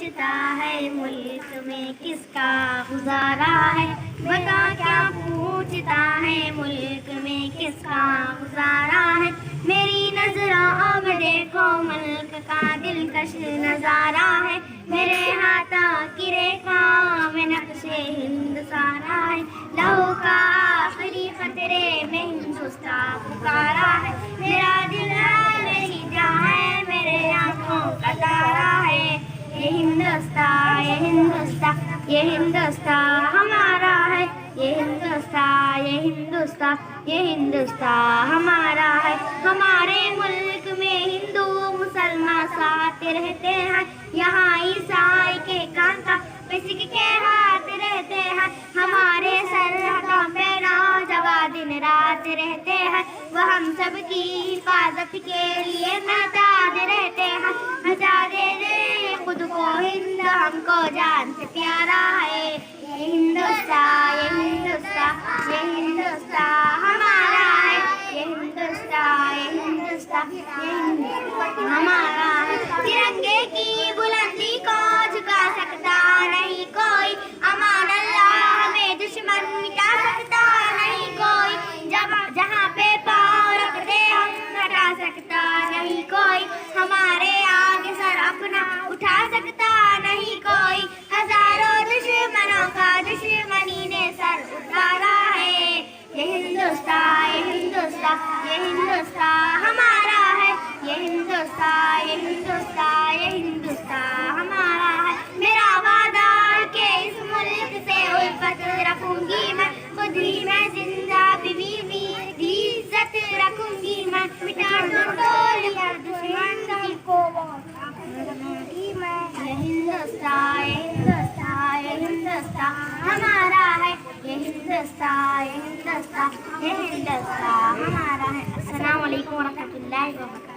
پوچھتا ہے ملک میں کس کا گزارا ہے، بتا کیا پوچھتا ہے ملک میں کس کا گزارا ہے، میری نظروں اب دیکھو ملک کا دلکش نظارہ ہے، میرے ہاتھوں کی ریکھا میں نقش ہند سارا ہے، لہو کا آخری قطرے میں ہندوستان پکارا ہے، میرا دل ہے میری جان ہے میرے آنکھوں کا تارا ہے، یہ ہندوستان یہ ہندوستان یہ ہندوستان ہمارا ہے، یہ ہندوستان یہ ہندوستان یہ ہندوستان ہمارا ہے، ہمارے ملک میں ہندو مسلمان ساتھ رہتے ہیں، یہاں عیسائی کے کانٹا پہ سکھ کے ہاتھ رہتے ہیں، ہمارے سرحدوں پہ نوجوان دن رات رہتے ہیں، وہ ہم سب کی حفاظت کے لیے محتاط رہتے ہیں، بچا دے دے خود کو ہند ہم کو جان سے پیارا ہے، یہ ہندوستان یہ ہندوستان یہ ہندوستان ہمارا ہے، یہ ہندوستان یہ ہندوستان یہ ہندوستان ہمارا ہے، ترنگے کی بلندی کو جھکا سکتا نہیں کوئی، امان اللہ ہمیں دشمن مٹا سکتا نہیں کوئی، جہاں پہ پاؤں رکھ دے ہم ہٹا سکتا نہیں کوئی، ہمارے آگے سر اپنا اٹھا سکتا نہیں کوئی، ہزاروں دشمنوں کا دشمنی نے سر اتارا ہے، یہ ہندوستان یہ ہندوستان یہ ہندوستان ہمارا ہے، یہ ہندوستان یہ ہندوستان یہ ہندوستان ہمارا ہے، میرا وعدہ ہے کہ اس ملک سے الفت رکھوں گی میں، خود ہی میں زندہ بیوی کی عزت رکھوں گی میں، مٹا دوں ٹولیاں دشمن کو یہ ہندوستان یہ ہندوستان یہ ہندوستان ہمارا ہے، یہ ہندوستان یہ ہندوستان یہ ہندوستان ہمارا ہے۔ السلام علیکم ورحمۃ اللہ وبرکاتہ۔